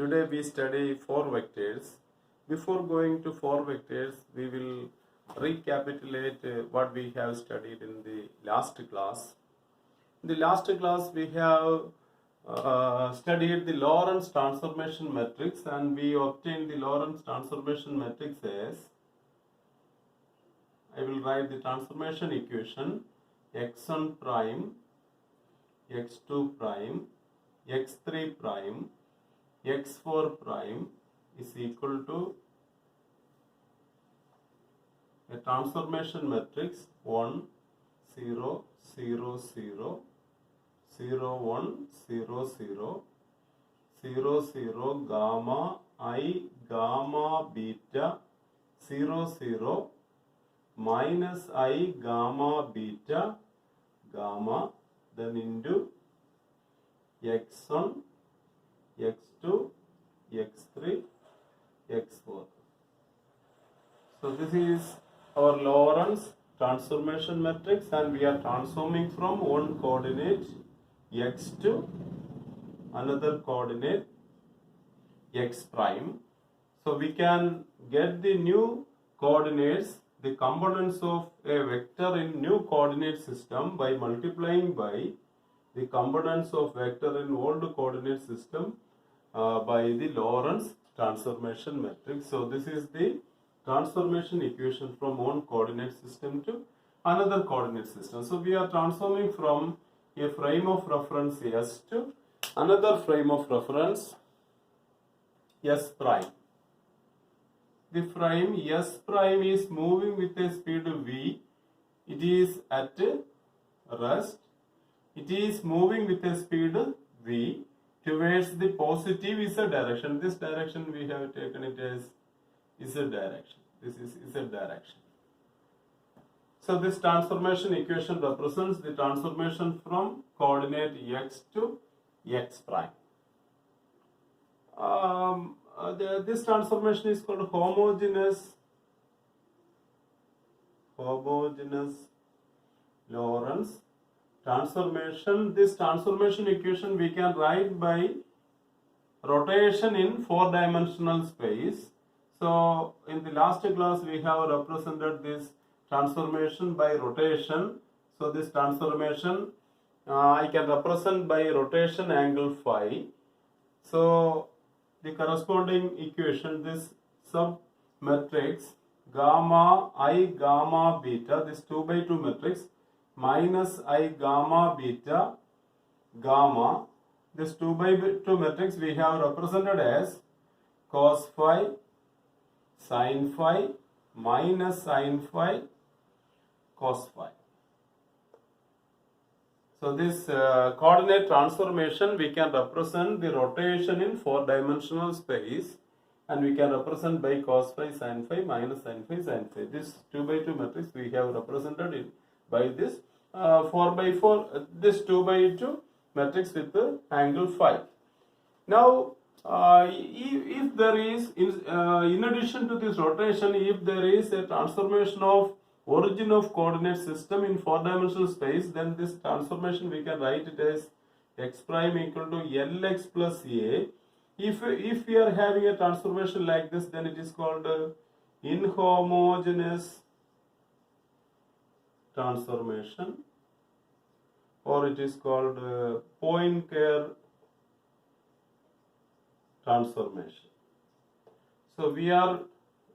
Today we study four vectors. Before going to four vectors, we will recapitulate what we have studied in the last class. In the last class, we have studied the Lorentz transformation matrix, and we obtained the Lorentz transformation matrix as, I will write the transformation equation, x1 prime, x2 prime, x3 prime, x4 prime is equal to a transformation matrix 1 0 0 0 0 1 0 0 0 0 gamma I gamma beta 0 0 minus I gamma beta gamma, then into x1 x2 x3 x4. So this is our Lorentz transformation matrix, and we are transforming from one coordinate x to another coordinate x prime. So we can get the new coordinates, the components of a vector in new coordinate system by multiplying by the components of vector in old coordinate system by the Lorentz transformation matrix. So this is the transformation equation from one coordinate system to another coordinate system. So we are transforming from a frame of reference S to another frame of reference S prime. The frame S prime is moving with a speed v. It is at rest. It is moving with a speed v towards the positive Z direction. This direction we have taken it as Z direction. This is Z direction. So this transformation equation represents the transformation from coordinate x to x prime. This transformation is called homogeneous Lorentz transformation. This transformation equation we can write by rotation in four-dimensional space. So in the last class we have represented this transformation by rotation. So this transformation I can represent by rotation angle phi. So the corresponding equation, this sub matrix gamma I gamma beta, this 2 by 2 matrix, minus I gamma beta gamma, this 2 by 2 matrix we have represented as cos phi sin phi minus sin phi cos phi. So this coordinate transformation we can represent the rotation in four-dimensional space, and we can represent by cos phi sin phi minus sin phi sin phi. This 2 by 2 matrix we have represented it by this 4 by 4, this 2 by 2 matrix with the angle phi. Now if there is, in addition to this rotation, if there is a transformation of origin of coordinate system in four-dimensional space, then this transformation we can write it as x prime equal to Lx plus A. If we are having a transformation like this, then it is called inhomogeneous transformation, or it is called Poincare transformation. So we are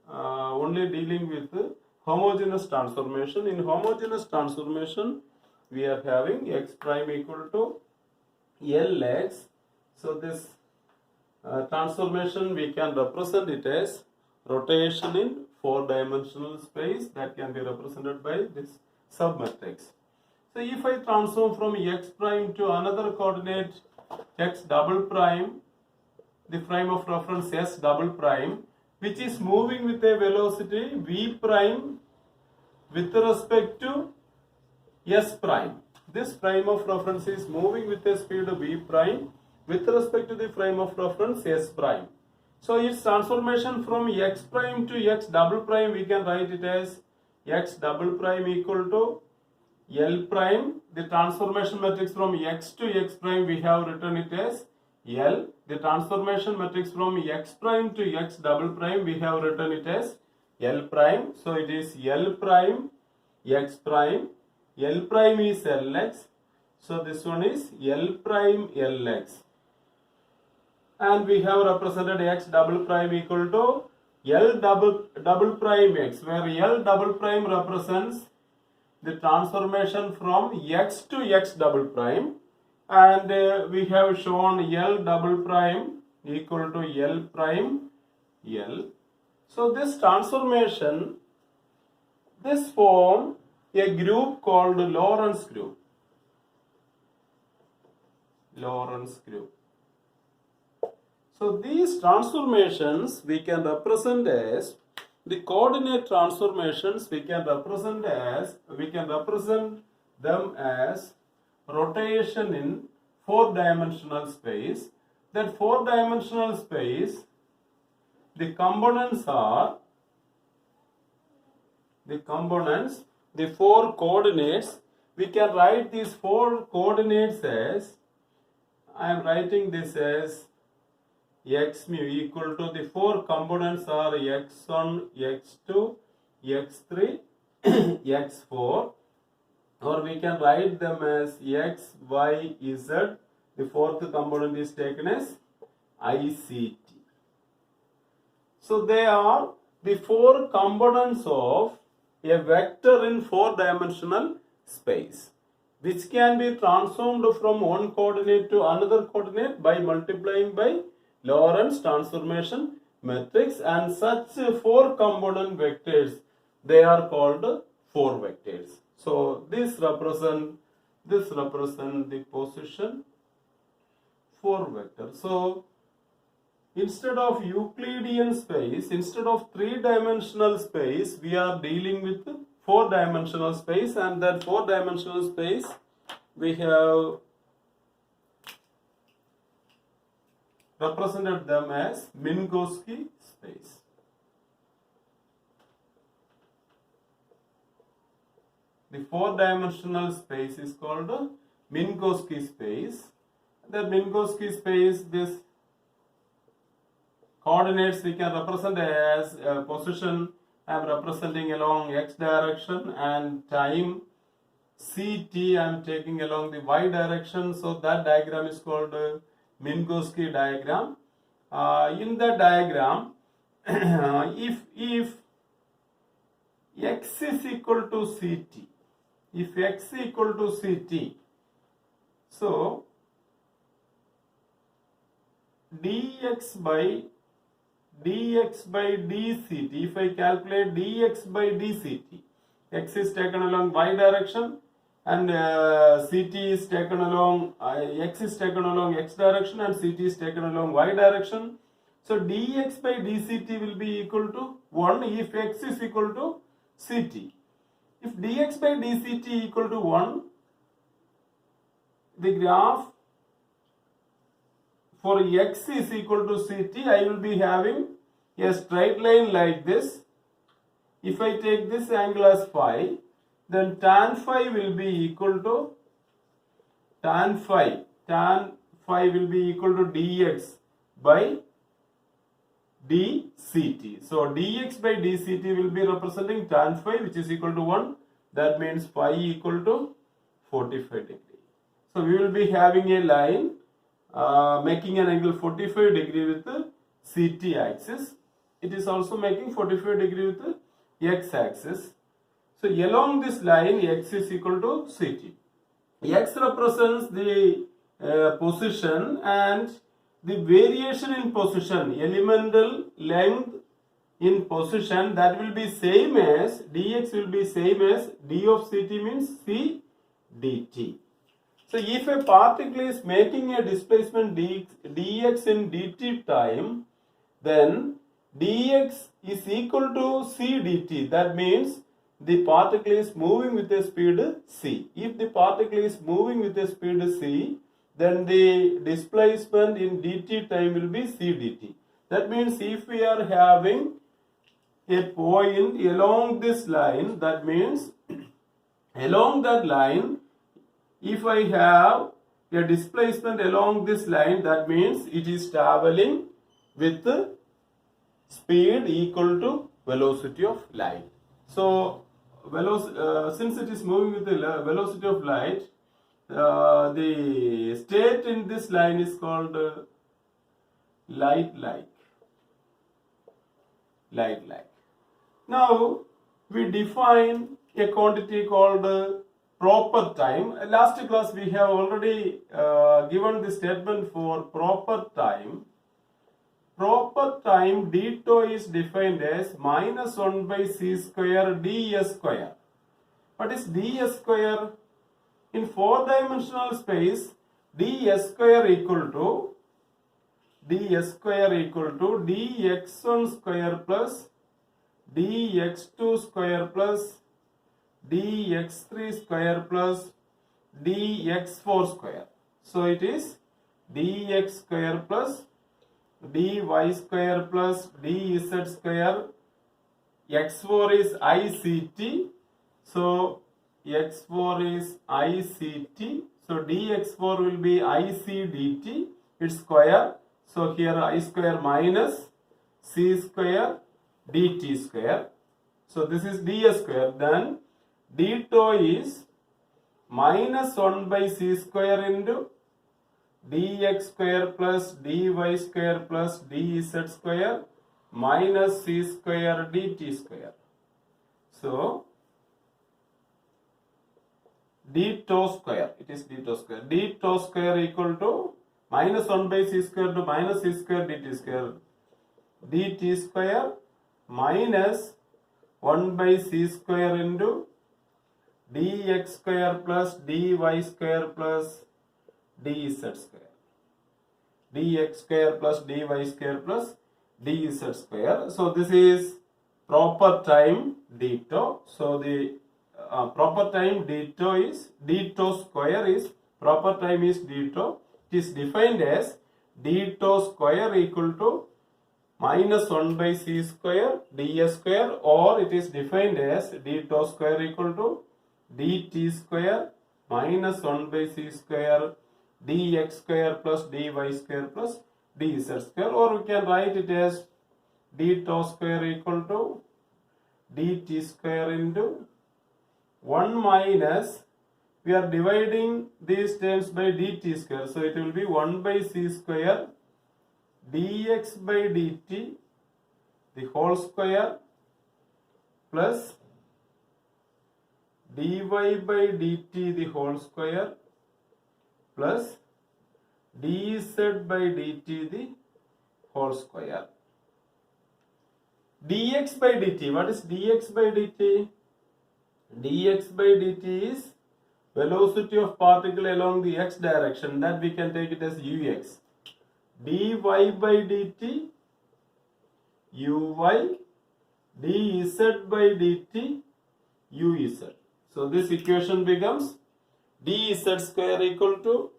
only dealing with homogeneous transformation. In homogeneous transformation we are having x prime equal to Lx. So this transformation we can represent it as rotation in four-dimensional space, that can be represented by this submatrix. So if I transform from x prime to another coordinate x double prime, the frame of reference S double prime, which is moving with a velocity v prime with respect to S prime. This frame of reference is moving with a speed v prime with respect to the frame of reference S prime. So its transformation from x prime to x double prime we can write it as x double prime equal to L prime. The transformation matrix from x to x prime we have written it as L. The transformation matrix from x prime to x double prime, we have written it as L prime. So it is L prime, x prime. L prime is Lx. So this one is L prime Lx. And we have represented x double prime equal to L double prime x, where L double prime represents the transformation from x to x double prime, and we have shown L double prime equal to L prime L. So this transformation, this form a group called Lorentz group. Lorentz group. So these transformations we can represent as the coordinate transformations. We can represent them as rotation in 4-dimensional space. That 4-dimensional space, the components are the 4 coordinates. We can write these 4 coordinates as, I am writing this as x mu equal to, the 4 components are x1, x2, x3, x4, or we can write them as x, y, z. The 4th component is taken as ICT. So they are the 4 components of a vector in 4-dimensional space, which can be transformed from one coordinate to another coordinate by multiplying by Lorentz transformation matrix, and such 4 component vectors, they are called 4 vectors. So this represent the position 4 vector. So instead of Euclidean space, instead of 3-dimensional space, we are dealing with 4-dimensional space, and that 4-dimensional space we have represented them as Minkowski space. The 4-dimensional space is called Minkowski space. The Minkowski space, this coordinates we can represent as position. I am representing along x direction, and time ct I am taking along the y direction. So that diagram is called Minkowski diagram. In the diagram, if x is equal to ct, so dx by dct, if I calculate dx by dct, x is taken along y direction, and ct is taken along, x is taken along x direction, and ct is taken along y direction. So dx by dct will be equal to 1 if x is equal to ct. If dx by dct equal to 1, the graph for x is equal to ct, I will be having a straight line like this. If I take this angle as phi, then tan phi will be equal to tan phi will be equal to dx by dct. So dx by dct will be representing tan phi, which is equal to 1. That means phi equal to 45 degree. So we will be having a line making an angle 45 degree with the ct axis. It is also making 45 degree with the x axis. So along this line, x is equal to ct. X represents the position, and the variation in position, elemental length in position, that will be same as dx will be same as d of ct means c dt. So if a particle is making a displacement dx in dt time, then dx is equal to c dt. That means the particle is moving with a speed c. If the particle is moving with a speed c, then the displacement in dt time will be c dt. That means if we are having a point along this line, that means along that line, if I have a displacement along this line, that means it is traveling with speed equal to velocity of light. So since it is moving with the velocity of light, the state in this line is called light-like. Now we define a quantity called proper time. Last class we have already given the statement for proper time. Proper time d tau is defined as minus 1 by c square ds square. What is ds square? In 4-dimensional space, ds square equal to dx1 square plus dx2 square plus dx3 square plus dx4 square. So it is dx square plus dy square plus dz square. x4 is ict. So x4 is ict. So dx4 will be ic dt. Its square. So here I square minus c square dt square. So this is ds square. Then d tau is minus 1 by c square into dx square plus dy square plus dz square minus c square dt square. So d tau square, it is d tau square. D tau square equal to minus 1 by c square to minus c square dt square. dt square minus 1 by c square into dx square plus dy square plus dz square. dx square plus dy square plus dz square. So this is proper time d tau. So the proper time d tau is d tau square is proper time is d tau. It is defined as d tau square equal to minus 1 by c square ds square, or it is defined as d tau square equal to dt square minus 1 by c square dx square plus dy square plus dz square, or we can write it as d tau square equal to dt square into 1 minus, we are dividing these terms by dt square, so it will be 1 by c square dx by dt the whole square plus dy by dt the whole square plus dz by dt the whole square. dx by dt, what is dx by dt? dx by dt is velocity of particle along the x direction, that we can take it as ux. dy by dt uy, dz by dt uz. So this equation becomes dz square equal to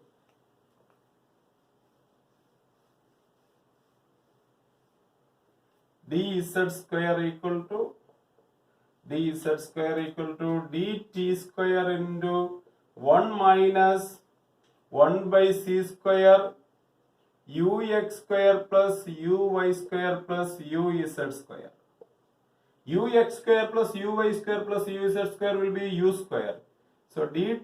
dz square equal to dt square into 1 minus 1 by c square ux square plus uy square plus uz square. ux square plus uy square plus uz square will be u square. So d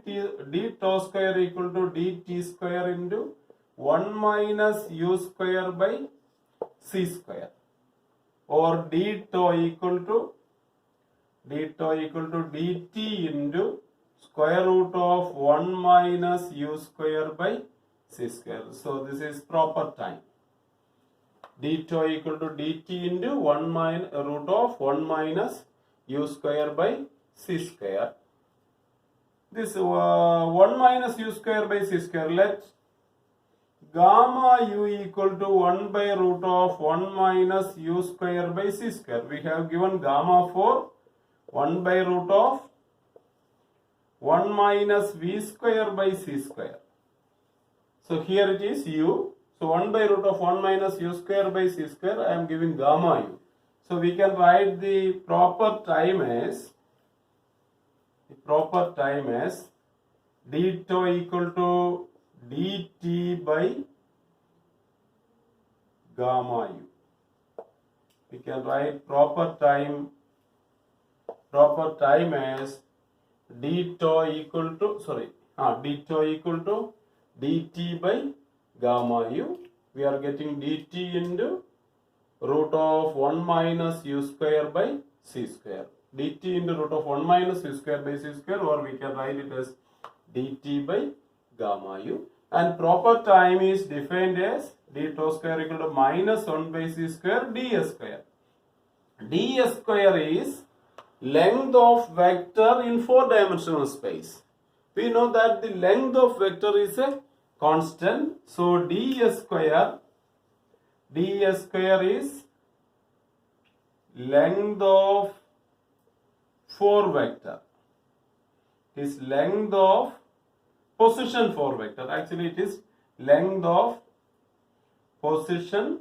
tau square equal to dt square into 1 minus u square by c square, or d tau equal to dt into square root of 1 minus u square by c square. So this is proper time. D tau equal to dt into root of 1 minus u square by c square. This 1 minus u square by c square, let gamma u equal to 1 by root of 1 minus u square by c square. We have given gamma for 1 by root of 1 minus v square by c square. So here it is u. So 1 by root of 1 minus u square by c square, I am giving gamma u. So we can write the proper time as d tau equal to dt by gamma u. We can write proper time as d tau equal to dt by gamma u. We are getting dt into root of 1 minus u square by c square. dt into root of 1 minus u square by c square, or we can write it as dt by gamma u. And proper time is defined as d tau square equal to minus 1 by c square ds square. ds square is length of vector in 4-dimensional space. We know that the length of vector is a constant. So ds square is length of 4 vector. It is length of position 4 vector. Actually it is length of position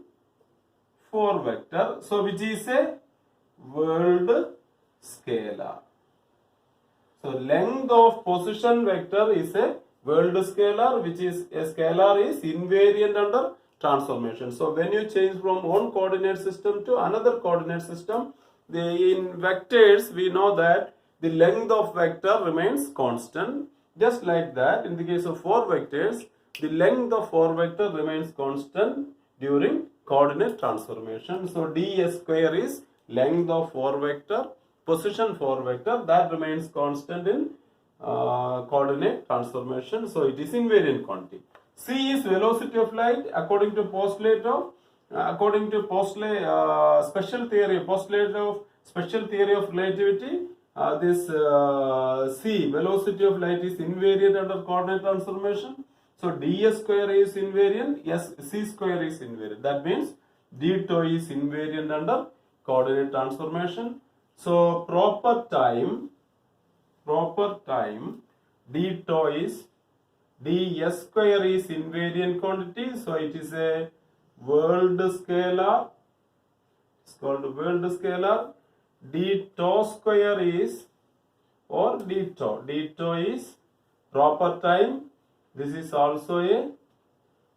4 vector. So which is a world scalar. So length of position vector is a world scalar, which is a scalar is invariant under transformation. So when you change from one coordinate system to another coordinate system, in vectors we know that the length of vector remains constant. Just like that, in the case of 4 vectors, the length of 4 vector remains constant during coordinate transformation. So ds square is length of 4 vector, position 4 vector, that remains constant in coordinate transformation. So it is invariant quantity. C is velocity of light according to postulate of special theory of relativity. This C, velocity of light, is invariant under coordinate transformation. So ds square is invariant, yes, c square is invariant. That means d tau is invariant under coordinate transformation. So proper time d tau is ds square is invariant quantity. So it is a world scalar. It's called world scalar. D tau square is, or d tau is proper time. This is also a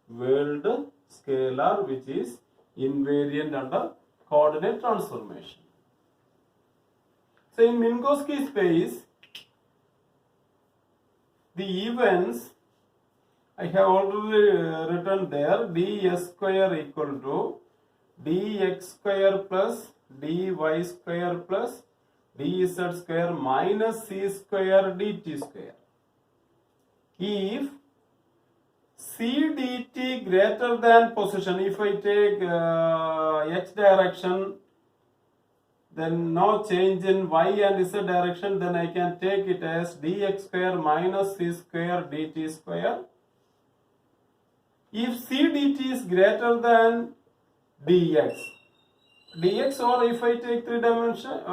world scalar which is invariant under coordinate transformation. So in Minkowski space, the events I have already written there. ds square equal to dx square plus dy square plus dz square minus c square dt square. If c dt greater than position, if I take x direction, then no change in y and z direction, then I can take it as dx square minus c square dt square. If c dt is greater than dx, or if I take 3-dimension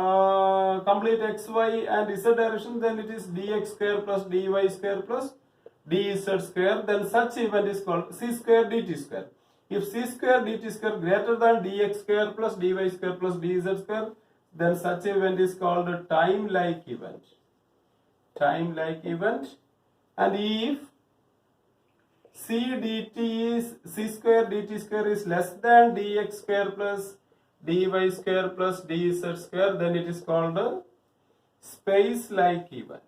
complete x, y and z direction, then it is dx square plus dy square plus dz square. Then such event is called c square dt square. If c square dt square greater than dx square plus dy square plus dz square, then such event is called a time-like event. And if c square dt square is less than dx square plus dy square plus dz square, then it is called a space-like event.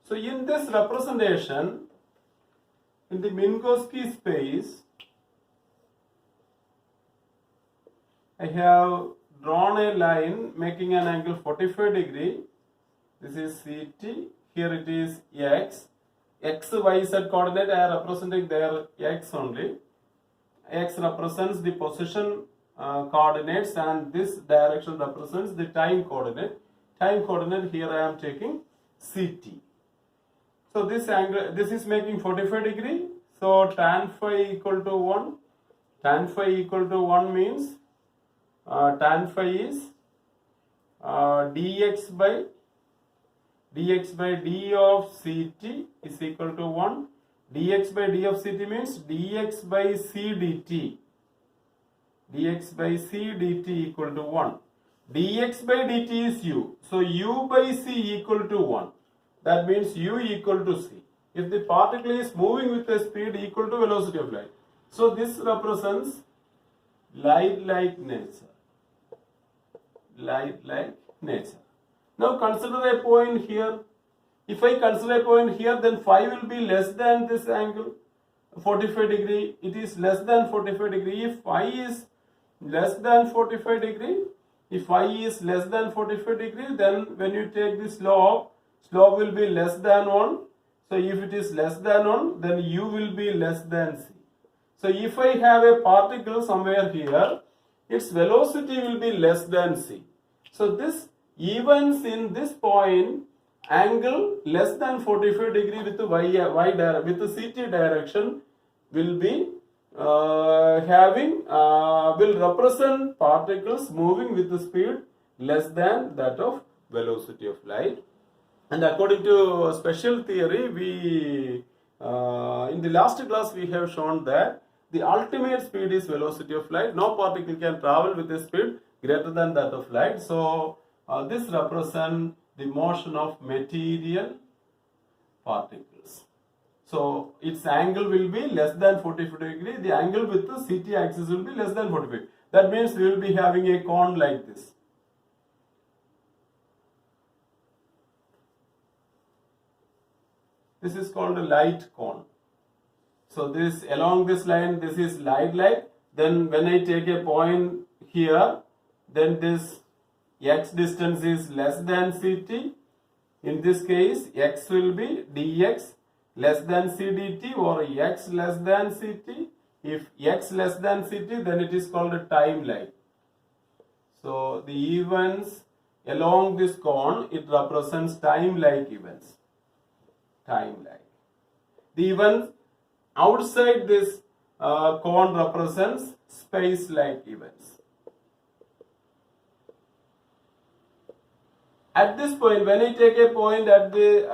So in this representation, in the Minkowski space, I have drawn a line making an angle 45 degree. This is CT. Here it is x. X, y, z coordinate I am representing there x only. X represents the position coordinates, and this direction represents the time coordinate. Time coordinate here I am taking CT. So this angle, this is making 45 degree. So tan phi equal to 1. Tan phi equal to 1 means tan phi is dx by d of ct is equal to 1. dx by d of ct means dx by c dt. dx by c dt equal to 1. dx by dt is u. So u by c equal to 1. That means u equal to c. if the particle is moving with a speed equal to velocity of light. So this represents light-like nature. Light-like nature. Now consider a point here. If I consider a point here, then phi will be less than this angle, 45 degree. It is less than 45 degree. If phi is less than 45 degree, if phi is less than 45 degree, then when you take the slope will be less than 1. So if it is less than 1, then u will be less than c. So if I have a particle somewhere here, its velocity will be less than c. So this evens in this point angle less than 45 degree with the with the ct direction will be will represent particles moving with the speed less than that of velocity of light. And according to special theory, we in the last class we have shown that the ultimate speed is velocity of light. No particle can travel with a speed greater than that of light. So this represents the motion of material particles. So its angle will be less than 45 degree. The angle with the CT axis will be less than 45. That means we will be having a cone like this. This is called a light cone. So this along this line, this is light. Then when I take a point here, then this x distance is less than ct. In this case, x will be dx less than c dt or x less than ct. If x less than ct, then it is called a time lag. So the events along this cone, it represents time lag events. Time lag. The events outside this cone represents space lag events. At this point, when I take a point at the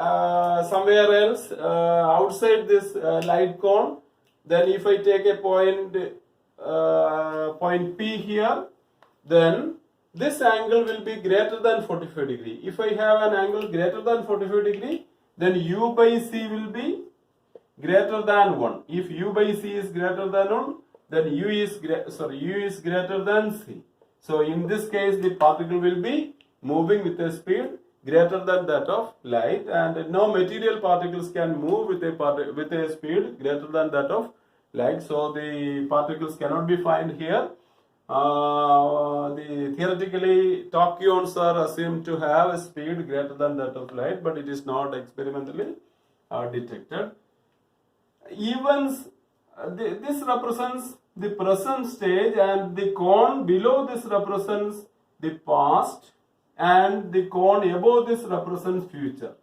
somewhere else outside this light cone, then if I take a point P here, then this angle will be greater than 45 degree. If I have an angle greater than 45 degree, then u by c will be greater than 1. If u by c is greater than 1, then u is greater than c. So in this case, the particle will be moving with a speed greater than that of light, and no material particles can move with a speed greater than that of light. So the particles cannot be found here. Theoretically, tachyons are assumed to have a speed greater than that of light, but it is not experimentally detected. Evens, this represents the present stage, and the cone below this represents the past, and the cone above this represents future.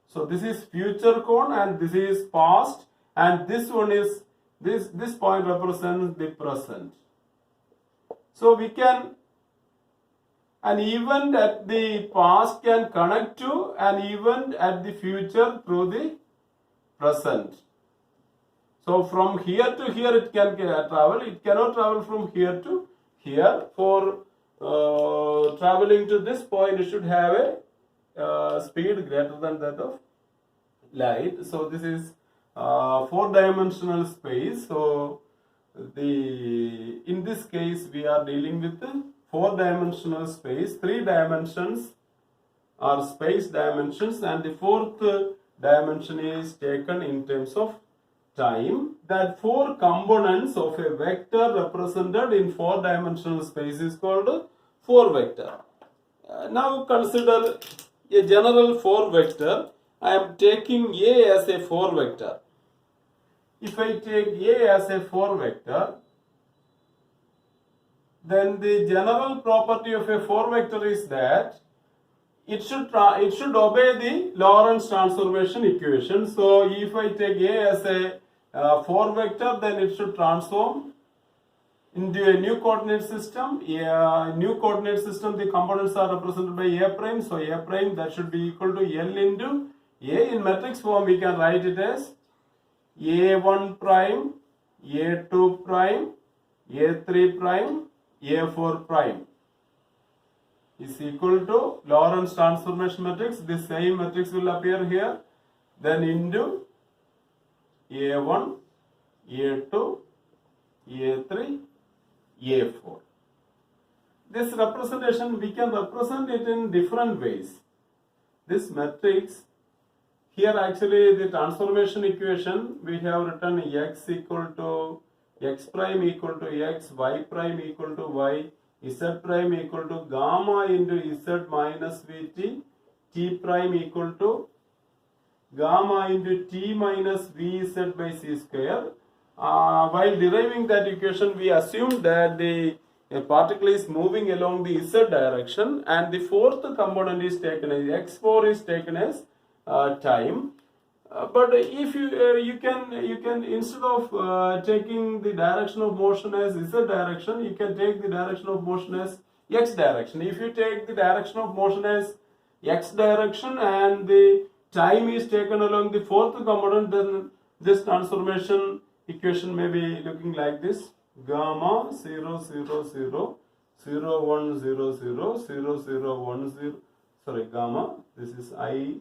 So this is future cone and this is past, and this one is this point represents the present. So we can, an event at the past can connect to an event at the future through the present. So from here to here it can travel. It cannot travel from here to here. For traveling to this point, it should have a speed greater than that of light. So this is 4-dimensional space. So in this case we are dealing with 4-dimensional space. 3 dimensions are space dimensions, and the 4th dimension is taken in terms of time. That 4 components of a vector represented in 4-dimensional space is called 4 vector. Now consider a general 4 vector. I am taking A as a 4 vector. If I take A as a 4 vector, then the general property of a 4 vector is that it should obey the Lorentz transformation equation. So if I take A as a 4 vector, then it should transform into a new coordinate system. A new coordinate system, the components are represented by A prime. So A prime, that should be equal to L into A. In matrix form, we can write it as A1 prime, A2 prime, A3 prime, A4 prime is equal to Lorentz transformation matrix. The same matrix will appear here. then into A1, A2, A3, A4. This representation, we can represent it in different ways. This matrix, here actually the transformation equation, we have written x equal to x prime equal to x, y prime equal to y, z prime equal to gamma into z minus vt, t prime equal to gamma into t minus vz by c square. While deriving that equation, we assume that the particle is moving along the z direction, and the fourth component is taken as x4 is taken as time. But if you can instead of taking the direction of motion as z direction, you can take the direction of motion as x direction. If you take the direction of motion as x direction and the time is taken along the fourth component, then this transformation equation may be looking like this: gamma 0 0 0 0 1 0 0 0 0 1 0. Sorry, gamma. This is I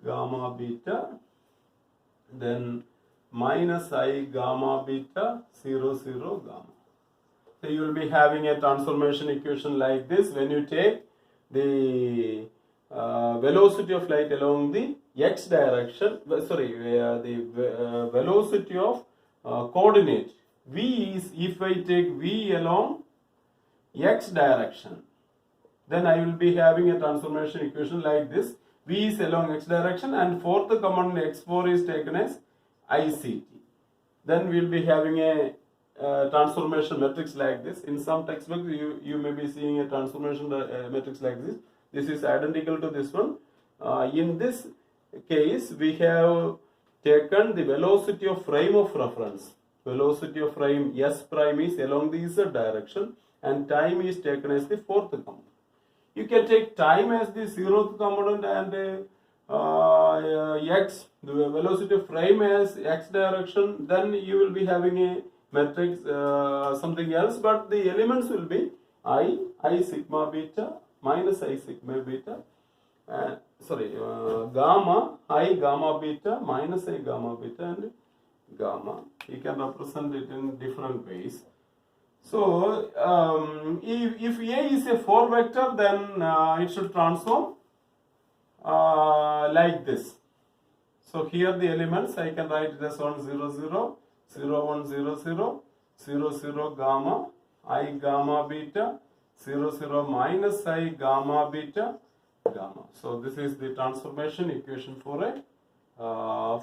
gamma beta. Then minus I gamma beta 0 0 gamma. So you will be having a transformation equation like this when you take the velocity of light along the x direction. The velocity of coordinate v is, if I take v along x direction, then I will be having a transformation equation like this. V is along x direction and fourth component x4 is taken as ICT. Then we will be having a transformation matrix like this. In some textbooks, you may be seeing a transformation matrix like this. This is identical to this one. In this case, we have taken the velocity of frame of reference. Velocity of frame S prime is along the Z direction and time is taken as the fourth component. You can take time as the zeroth component and x, the velocity of frame as x direction. Then you will be having a matrix something else, but the elements will be I sigma beta minus I sigma beta, gamma, I gamma beta minus I gamma beta and gamma. You can represent it in different ways. So, if A is a 4 vector, then it should transform like this. So, here the elements, I can write it as 1 0 0, 0 1 0 0, 0 0 gamma, I gamma beta, 0 0 minus I gamma beta, gamma. So, this is the transformation equation for a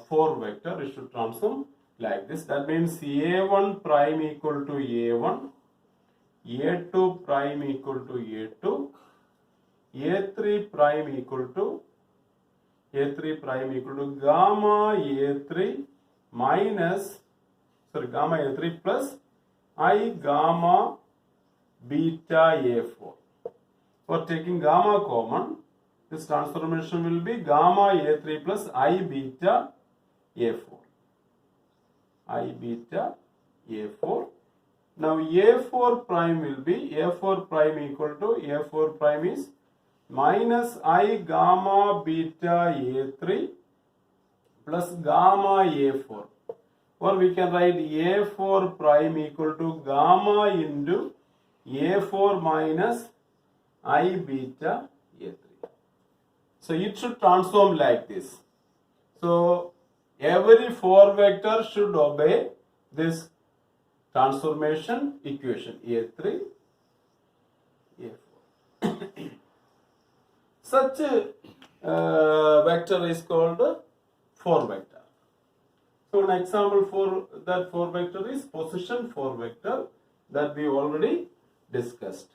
4 vector. It should transform like this. That means A1 prime equal to A1, A2 prime equal to A2, A3 prime equal to gamma A3 minus, gamma A3 plus I gamma beta A4. For taking gamma common, this transformation will be gamma A3 plus I beta A4. I beta A4. Now A4 prime will be A4 prime equal to A4 prime is minus I gamma beta A3 plus gamma A4. Or we can write A4 prime equal to gamma into A4 minus I beta A3. So it should transform like this. So every 4 vector should obey this transformation equation A3, A4. Such a vector is called 4 vector. So an example for that 4 vector is position 4 vector that we already discussed.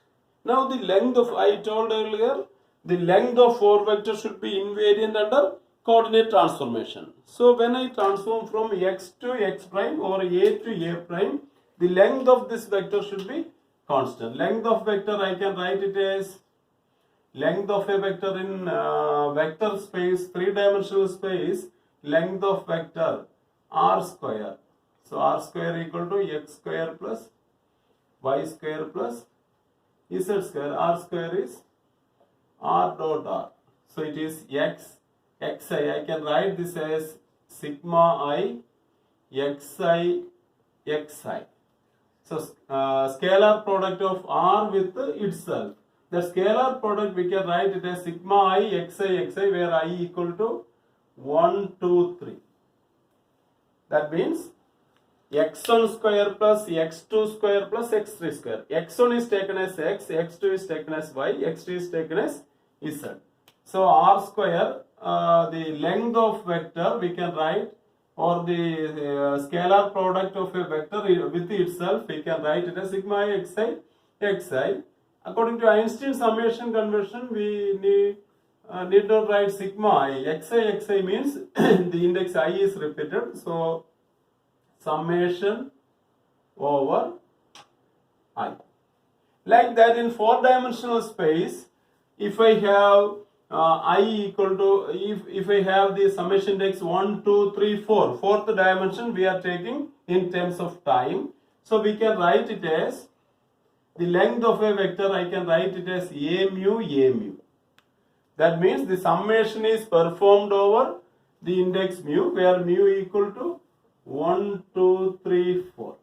Now the length of, I told earlier, the length of 4 vector should be invariant under coordinate transformation. So when I transform from x to x prime or a to a prime, the length of this vector should be constant. Length of vector, I can write it as length of a vector in vector space, 3-dimensional space, length of vector r square. So r square equal to x square plus y square plus z square. R square is r dot r. So it is x xi, I can write this as sigma I xi xi. So scalar product of R with itself. The scalar product we can write it as sigma I xi xi, where I equal to 1, 2, 3. That means x1 square plus x2 square plus x3 square. x1 is taken as x, x2 is taken as y, x3 is taken as z. So r square, the length of vector we can write, or the scalar product of a vector with itself, we can write it as sigma I xi. According to Einstein summation conversion, we need not write sigma I. xi means the index I is repeated. So summation over I. Like that, in 4-dimensional space, if I have I equal to, if I have the summation index 1, 2, 3, 4, fourth dimension we are taking in terms of time. So we can write it as the length of a vector, I can write it as a mu. That means the summation is performed over the index mu, where mu equal to 1, 2, 3, 4.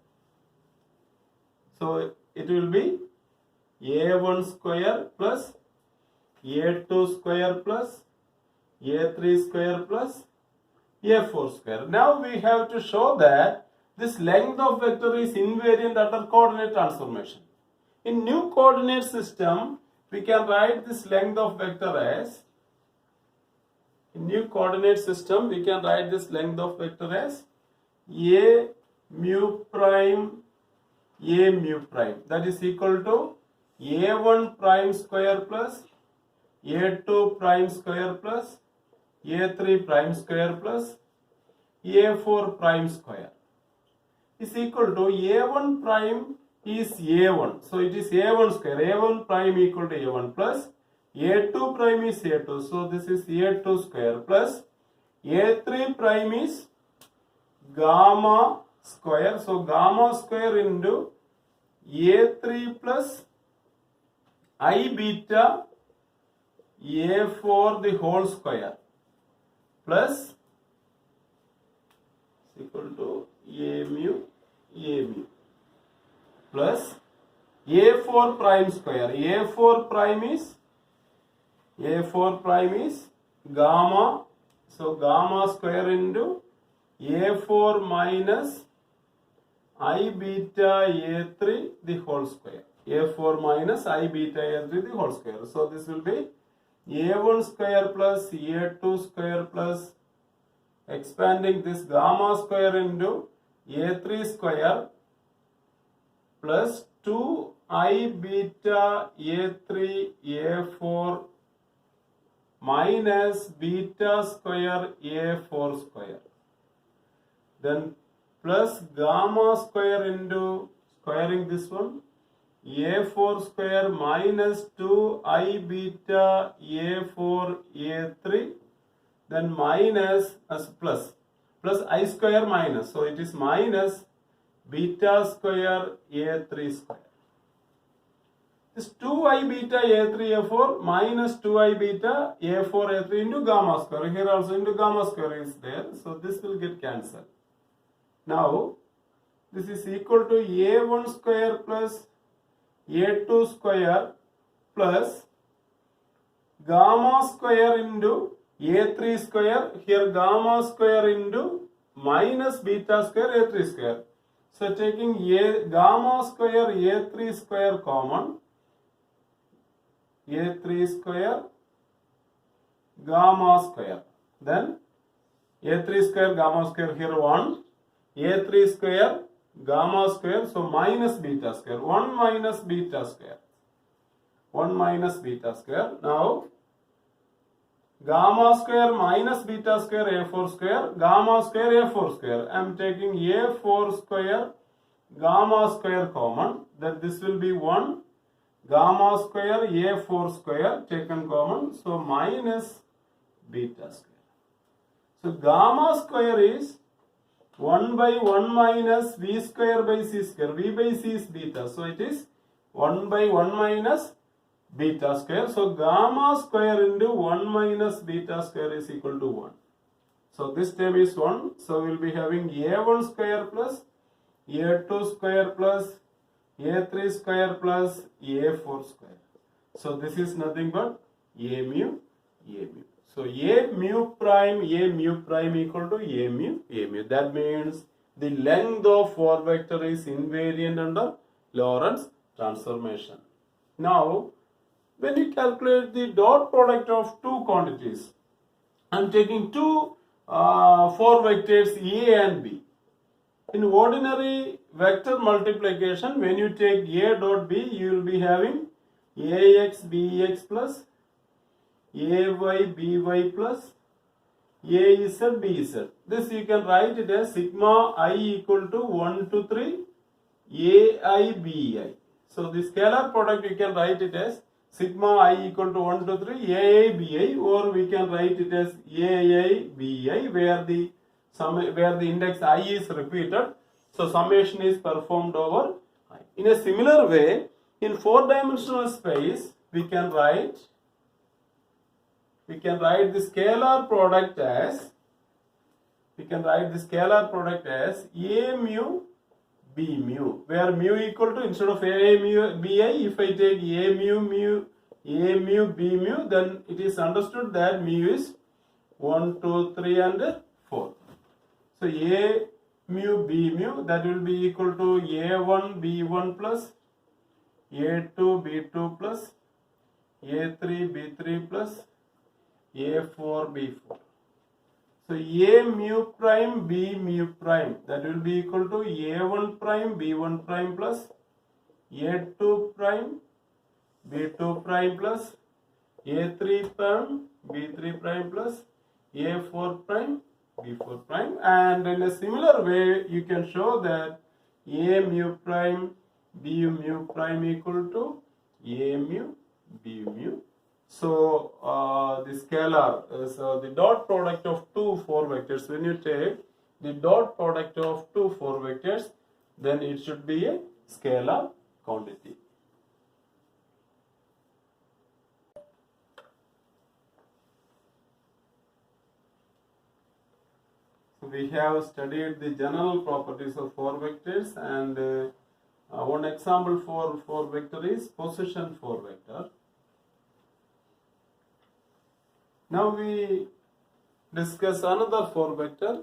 So it will be a1 square plus a2 square plus a3 square plus a4 square. Now we have to show that this length of vector is invariant under coordinate transformation. In new coordinate system, we can write this length of vector as, in new coordinate system, we can write this length of vector as a mu prime. That is equal to a1 prime square plus a2 prime square plus a3 prime square plus a4 prime square is equal to a1 prime is a1. So it is a1 square. a1 prime equal to a1 plus a2 prime is a2. So this is a2 square plus a3 prime is gamma square. So gamma square into a3 plus I beta a4 the whole square plus is equal to a mu plus a4 prime square. a4 prime is gamma. So gamma square into a4 minus I beta a3 the whole square. a4 minus I beta a3 the whole square. So this will be a1 square plus a2 square plus expanding this gamma square into a3 square plus 2 I beta a3 a4 minus beta square a4 square. Then plus gamma square into squaring this one a4 square minus 2 I beta a4 a3, then minus as plus I square minus, so it is minus beta square a3 square. This 2I beta a3 a4 minus 2I beta a4 a3 into gamma square. Here also into gamma square is there, so this will get cancelled. Now this is equal to a1 square plus a2 square plus gamma square into a3 square. Here gamma square into minus beta square a3 square. So taking a gamma square a3 square common, a3 square gamma square, then a3 square gamma square, here 1, a3 square gamma square, so minus beta square, 1 minus beta square, 1 minus beta square. Now gamma square minus beta square a4 square, gamma square a4 square. I am taking a4 square gamma square common, then this will be 1 gamma square a4 square taken common, so minus beta square. So gamma square is 1 by 1 minus v square by c square. V by c is beta, so it is 1 by 1 minus beta square. So gamma square into 1 minus beta square is equal to 1. So this term is 1. So we will be having a1 square plus a2 square plus a3 square plus a4 square. So this is nothing but a mu. So a mu prime equal to a mu. That means the length of 4 vector is invariant under Lorentz transformation. Now, when you calculate the dot product of two quantities, I am taking two 4 vectors A and B. In ordinary vector multiplication, when you take A dot B, you will be having AX BX plus AY BY plus AZ BZ. This you can write it as sigma I equal to 1 to 3 AI BI. So the scalar product you can write it as sigma I equal to 1 to 3 AI BI, or we can write it as AI BI where the index I is repeated. So summation is performed over I. In a similar way, in 4-dimensional space, we can write the scalar product as A mu B mu, where mu equal to, instead of A mu BI, if I take A mu B mu, then it is understood that mu is 1, 2, 3 and 4. So A mu B mu, that will be equal to A1 B1 plus A2 B2 plus A3 B3 plus A4 B4. So A mu prime B mu prime, that will be equal to A1 prime B1 prime plus A2 prime B2 prime plus A3 prime B3 prime plus A4 prime B4 prime. And in a similar way, you can show that A mu prime B mu prime equal to A mu B mu. So the scalar, so the dot product of two 4 vectors, when you take the dot product of two 4 vectors, then it should be a scalar quantity. So we have studied the general properties of 4 vectors, and one example for 4 vector is position 4 vector. Now we discuss another 4 vector,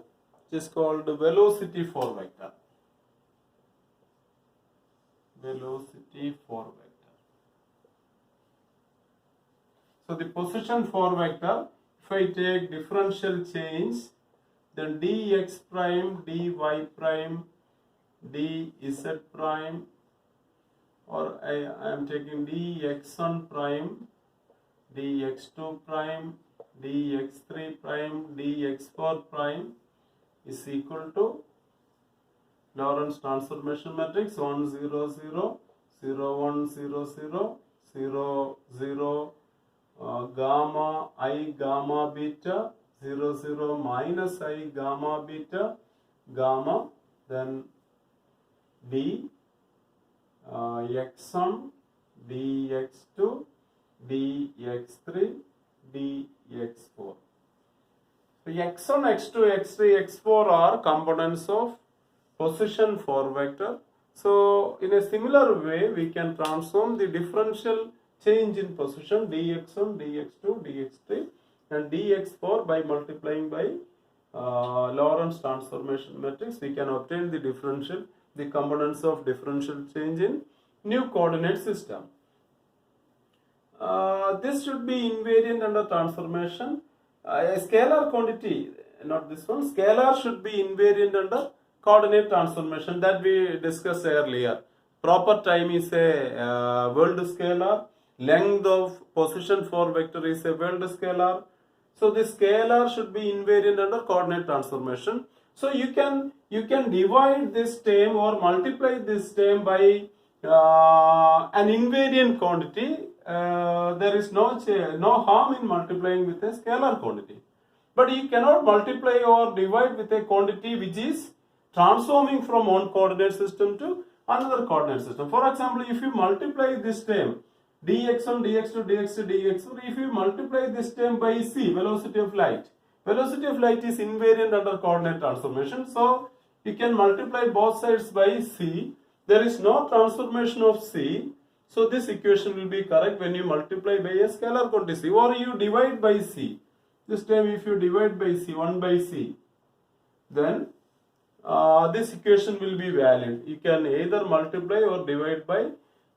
which is called velocity 4 vector. Velocity 4 vector. So the position 4 vector, if I take differential change, then dx prime, dy prime, dz prime, or I am taking dx1 prime, dx2 prime, dx3 prime, dx4 prime is equal to Lorentz transformation matrix 1 0 0 0 1 0 0 0 0 gamma I gamma beta 0 0 minus I gamma beta gamma, then d x1 dx2 dx3 dx4. So x1 x2 x3 x4 are components of position 4 vector. So in a similar way, we can transform the differential change in position dx1 dx2 dx3 and dx4 by multiplying by Lorentz transformation matrix. We can obtain the components of differential change in new coordinate system. This should be invariant under transformation. A scalar quantity, not this one, scalar should be invariant under coordinate transformation that we discussed earlier. Proper time is a world scalar, length of position 4 vector is a world scalar. So the scalar should be invariant under coordinate transformation. So you can divide this term or multiply this term by an invariant quantity. There is no harm in multiplying with a scalar quantity. But you cannot multiply or divide with a quantity which is transforming from one coordinate system to another coordinate system. For example, if you multiply this term dx1, dx2, dx3, dx4. If you multiply this term by c, velocity of light is invariant under coordinate transformation. So you can multiply both sides by c. There is no transformation of c. So this equation will be correct when you multiply by a scalar quantity c, or you divide by c. This time if you divide by c, 1 by c, then this equation will be valid. You can either multiply or divide by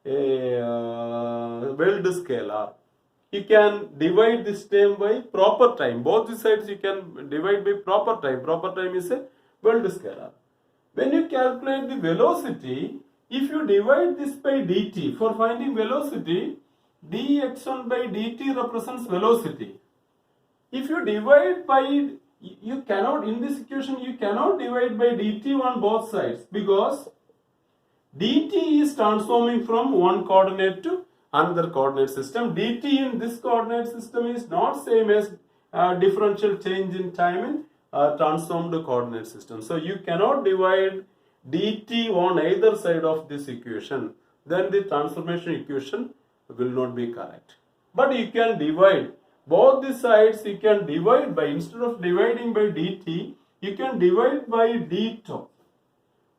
a Weld scalar. You can divide this term by proper time. Both the sides you can divide by proper time. Proper time is a Weld scalar. When you calculate the velocity, if you divide this by dt, for finding velocity, dx1 by dt represents velocity. If you divide by, you cannot, in this equation, you cannot divide by dt on both sides, because dt is transforming from one coordinate to another coordinate system. Dt in this coordinate system is not same as differential change in time in transformed coordinate system. So you cannot divide dt on either side of this equation. Then the transformation equation will not be correct. But you can divide both the sides. You can divide by, instead of dividing by dt, you can divide by d tau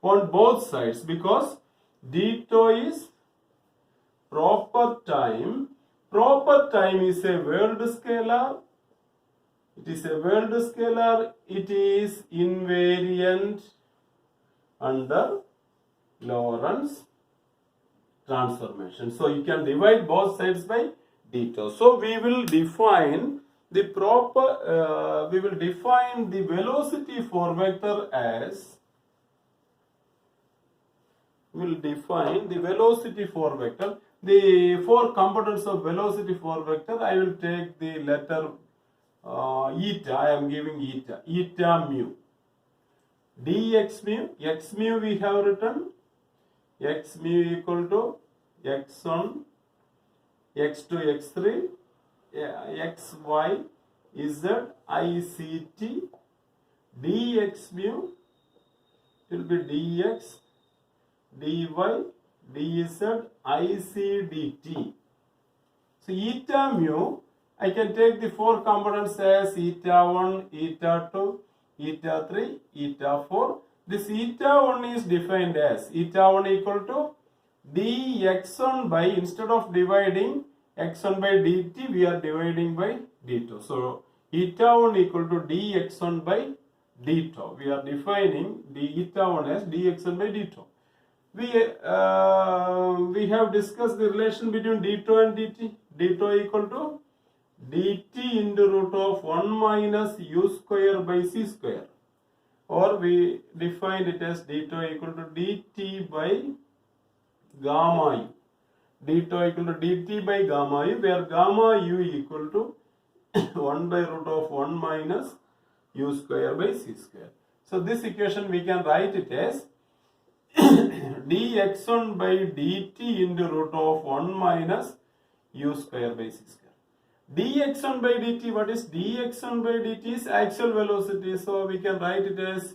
on both sides, because d tau is proper time. Proper time is a Weld scalar. It is a Weld scalar. It is invariant under Lorentz transformation. So you can divide both sides by d tau. So we will define the proper, we will define the velocity for vector as, we will define the velocity for vector. The four components of velocity for vector, I will take the letter eta. I am giving eta mu. Dx mu, x mu we have written, x mu equal to x1, x2, x3, x, y, z, I, c, t. Dx mu will be dx, dy, dz, I, c, dt. So eta mu, I can take the four components as eta 1, eta 2, eta 3, eta 4. This eta 1 is defined as eta 1 equal to dx1 by, instead of dividing x1 by dt, we are dividing by d2. So eta 1 equal to dx1 by d2. We are defining the eta 1 as dx1 by d2. We have discussed the relation between d2 and dt. d2 equal to dt into root of 1 minus u square by c square, or we defined it as d2 equal to dt by gamma u. d2 equal to dt by gamma u, where gamma u equal to 1 by root of 1 minus u square by c square. So this equation we can write it as dx1 by dt into root of 1 minus u square by c square. Dx1 by dt, what is dx1 by dt is actual velocity, so we can write it as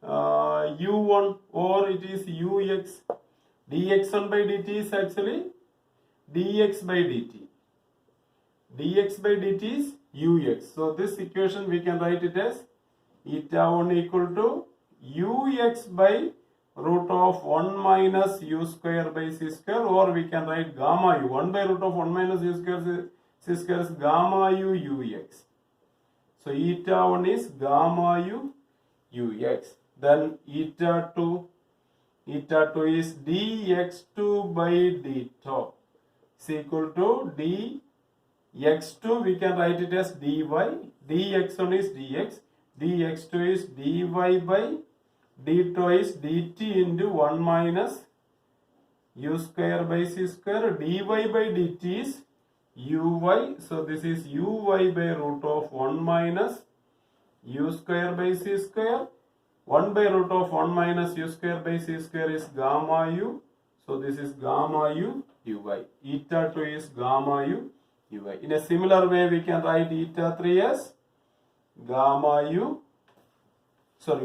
u1, or it is ux. dx1 by dt is actually dx by dt. dx by dt is ux. So this equation we can write it as eta 1 equal to ux by root of 1 minus u square by c square, or we can write gamma u. 1 by root of 1 minus u square c square is gamma u ux. So eta 1 is gamma u ux. Then eta 2 is dx2 by d tau is equal to dx2, we can write it as dy, dx1 is dx, dx2 is dy by d tau is dt into 1 minus u square by c square. Dy by dt is uy, so this is uy by root of 1 minus u square by c square. 1 by root of 1 minus u square by c square is gamma u, so this is gamma u uy. Eta 2 is gamma u uy. In a similar way, we can write eta 3 as gamma u,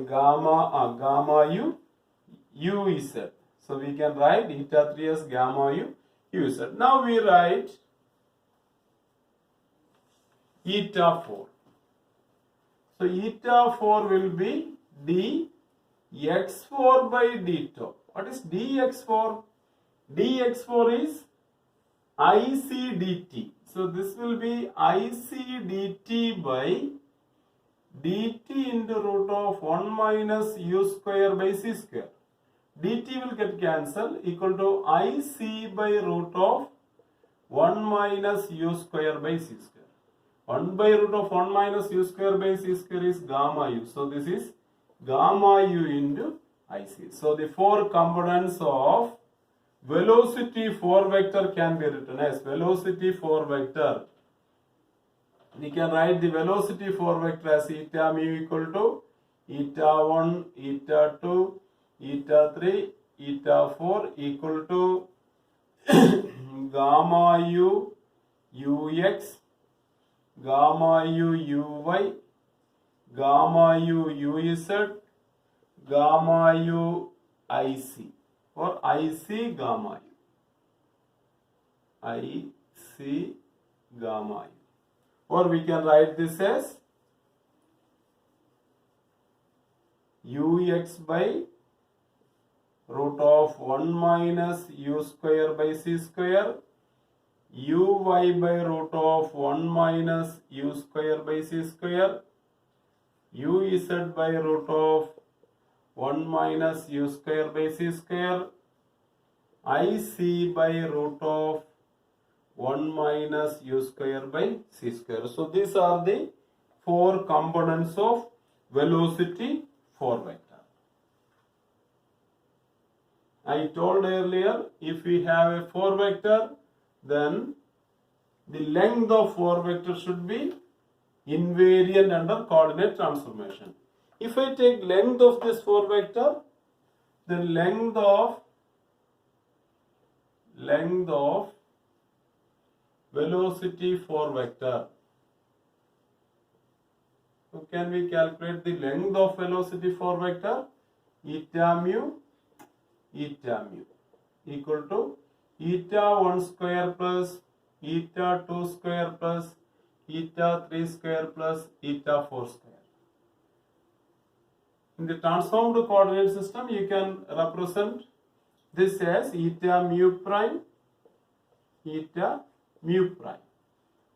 gamma u uz. So we can write eta 3 as gamma u uz. Now we write eta 4. So eta 4 will be dx4 by d2. What is dx4? dx4 is ic dt. So this will be ic dt by dt into root of 1 minus u square by c square. dt will get cancelled, equal to ic by root of 1 minus u square by c square. 1 by root of 1 minus u square by c square is gamma u. So this is gamma u into ic. So the four components of velocity 4 vector can be written as velocity 4 vector. We can write the velocity 4 vector as eta mu equal to eta 1, eta 2, eta 3, eta 4 equal to gamma u ux, gamma u uy, gamma u uz, gamma u ic, or ic gamma u, ic gamma u. Or we can write this as ux by root of 1 minus u square by c square, uy by root of 1 minus u square by c square, uz by root of 1 minus u square by c square, ic by root of 1 minus u square by c square. So these are the four components of velocity 4 vector. I told earlier, if we have a 4 vector, then the length of 4 vector should be invariant under coordinate transformation. If I take length of this 4 vector, then length of velocity 4 vector. So can we calculate the length of velocity 4 vector? Eta mu equal to eta 1 square plus eta 2 square plus eta 3 square plus eta 4 square. In the transformed coordinate system, you can represent this as eta mu prime, eta mu prime.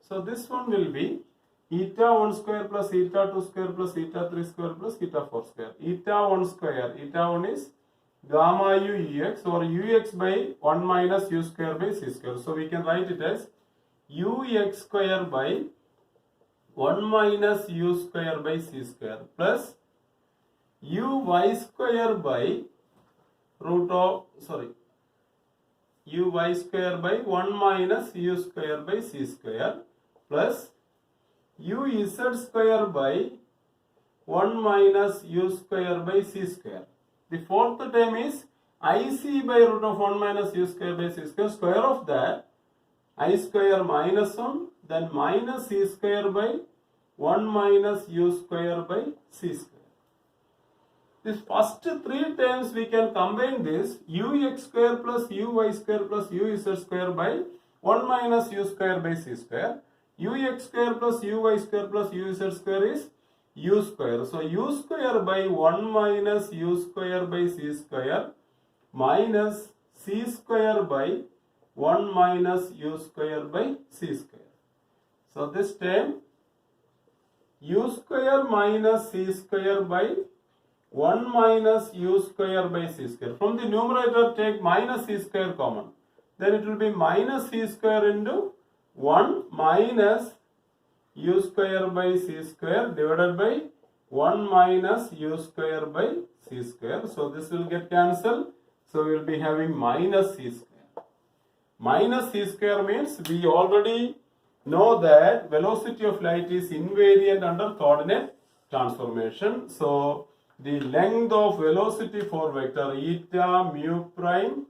So this one will be eta 1 square plus eta 2 square plus eta 3 square plus eta 4 square. Eta 1 square, eta 1 is gamma u ux, or ux by 1 minus u square by c square. So we can write it as ux square by 1 minus u square by c square plus uy square by root of, uy square by 1 minus u square by c square plus uz square by 1 minus u square by c square. The fourth term is ic by root of 1 minus u square by c square. Square of that, I square minus 1, then minus c square by 1 minus u square by c square. These first three terms we can combine this ux square plus uy square plus uz square by 1 minus u square by c square. Ux square plus uy square plus uz square is u square. So u square by 1 minus u square by c square minus c square by 1 minus u square by c square. So this term u square minus c square by 1 minus u square by c square. From the numerator take minus c square common. Then it will be minus c square into 1 minus u square by c square divided by 1 minus u square by c square. So this will get cancelled. So we will be having minus c square. Minus c square means we already know that velocity of light is invariant under coordinate transformation. So the length of velocity for vector eta mu prime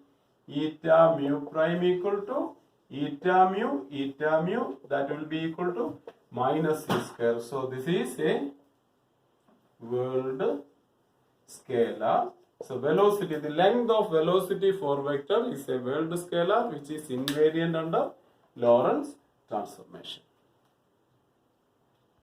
equal to eta mu, that will be equal to minus c square. So this is a world scalar So velocity, the length of velocity for vector is a World scalar which is invariant under Lorentz transformation.